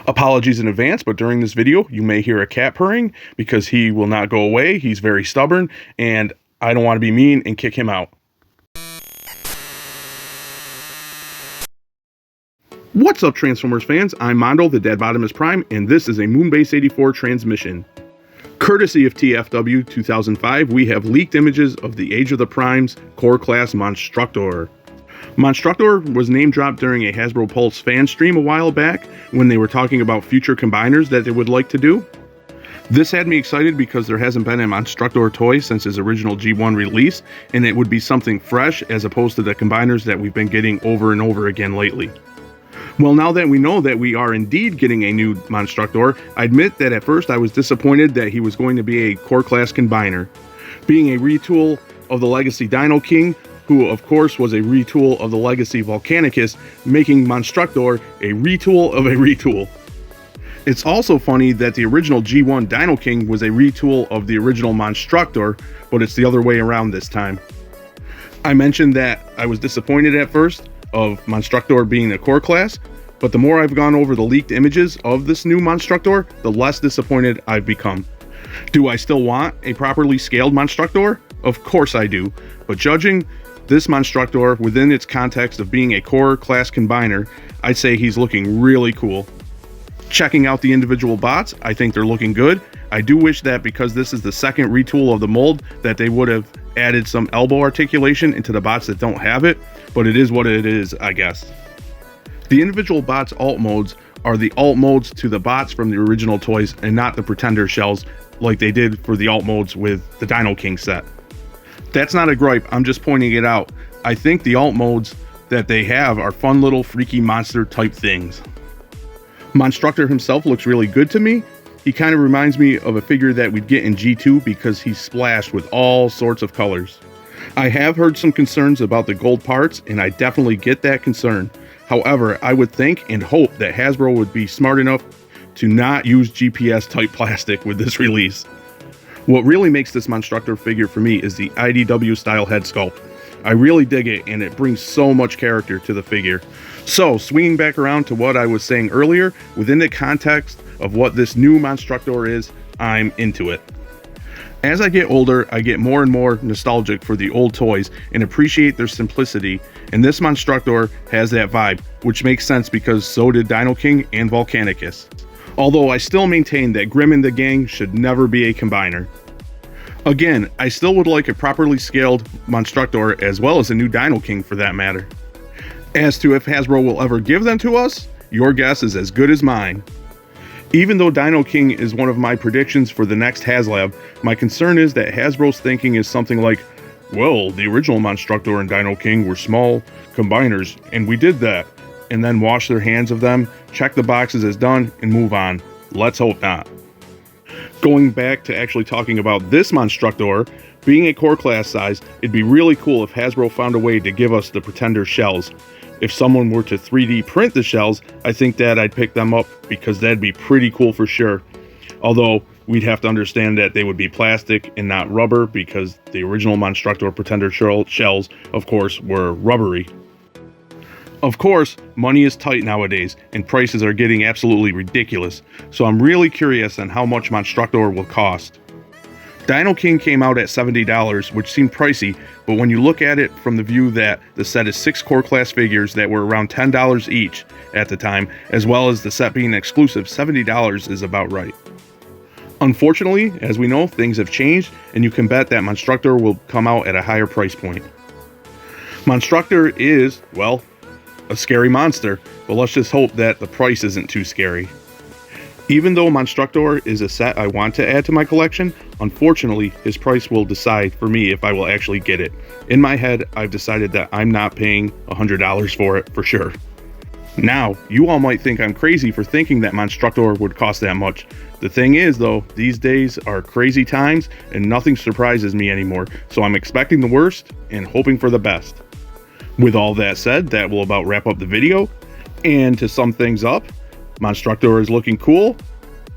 Apologies in advance, but during this video, you may hear a cat purring because he will not go away. He's very stubborn, and I don't want to be mean and kick him out. What's up, Transformers fans? I'm Mondo, the Dead Bottom is Prime, and this is a Moonbase 84 transmission. Courtesy of TFW 2005, we have leaked images of the Age of the Primes Core Class Monstructor. Monstructor was name dropped during a Hasbro Pulse fan stream a while back when they were talking about future combiners that they would like to do. This had me excited because there hasn't been a Monstructor toy since his original G1 release, and it would be something fresh as opposed to the combiners that we've been getting over and over again lately. Well, now that we know that we are indeed getting a new Monstructor, I admit that at first I was disappointed that he was going to be a core class combiner. Being a retool of the Legacy Dino King, who of course was a retool of the Legacy Volcanicus, making Monstructor a retool of a retool. It's also funny that the original G1 Dino King was a retool of the original Monstructor, but it's the other way around this time. I mentioned that I was disappointed at first of Monstructor being a core class, but the more I've gone over the leaked images of this new Monstructor, the less disappointed I've become. Do I still want a properly scaled Monstructor? Of course I do, but judging this Monstructor within its context of being a core class combiner, I'd say he's looking really cool. Checking out the individual bots, I think they're looking good. I do wish that because this is the second retool of the mold, that they would have added some elbow articulation into the bots that don't have it, but it is what it is, I guess. The individual bots alt modes are the alt modes to the bots from the original toys and not the Pretender shells like they did for the alt modes with the Dino King set. That's not a gripe, I'm just pointing it out. I think the alt modes that they have are fun little freaky monster type things. Monstructor himself looks really good to me. He kind of reminds me of a figure that we'd get in G2 because he's splashed with all sorts of colors. I have heard some concerns about the gold parts, and I definitely get that concern. However, I would think and hope that Hasbro would be smart enough to not use GPS type plastic with this release. What really makes this Monstructor figure for me is the IDW style head sculpt. I really dig it, and it brings so much character to the figure. So, swinging back around to what I was saying earlier, within the context of what this new Monstructor is, I'm into it. As I get older, I get more and more nostalgic for the old toys and appreciate their simplicity, and this Monstructor has that vibe, which makes sense because so did Dino King and Volcanicus. Although I still maintain that Grim and the gang should never be a combiner. Again, I still would like a properly scaled Monstructor as well as a new Dino King for that matter. As to if Hasbro will ever give them to us, your guess is as good as mine. Even though Dino King is one of my predictions for the next HasLab, my concern is that Hasbro's thinking is something like, well, the original Monstructor and Dino King were small combiners, and we did that, and then wash their hands of them, check the boxes as done, and move on. Let's hope not. Going back to actually talking about this Monstructor, being a core class size, it'd be really cool if Hasbro found a way to give us the Pretender shells. If someone were to 3D print the shells, I think that I'd pick them up because that'd be pretty cool for sure. Although, we'd have to understand that they would be plastic and not rubber because the original Monstructor Pretender shells, of course, were rubbery. Of course, money is tight nowadays, and prices are getting absolutely ridiculous, so I'm really curious on how much Monstructor will cost. Dino King came out at $70, which seemed pricey, but when you look at it from the view that the set is 6 core class figures that were around $10 each at the time, as well as the set being exclusive, $70 is about right. Unfortunately, as we know, things have changed, and you can bet that Monstructor will come out at a higher price point. Monstructor is, well, a scary monster, but let's just hope that the price isn't too scary. Even though Monstructor is a set I want to add to my collection, unfortunately his price will decide for me if I will actually get it. In my head, I've decided that I'm not paying $100 for it for sure. Now, you all might think I'm crazy for thinking that Monstructor would cost that much. The thing is though, these days are crazy times and nothing surprises me anymore, so I'm expecting the worst and hoping for the best. With all that said, that will about wrap up the video, and to sum things up, Monstructor is looking cool,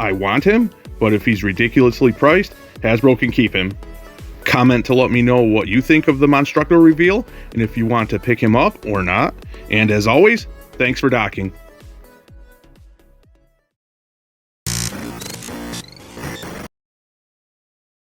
I want him, but if he's ridiculously priced, Hasbro can keep him. Comment to let me know what you think of the Monstructor reveal, and if you want to pick him up or not, and as always, thanks for docking.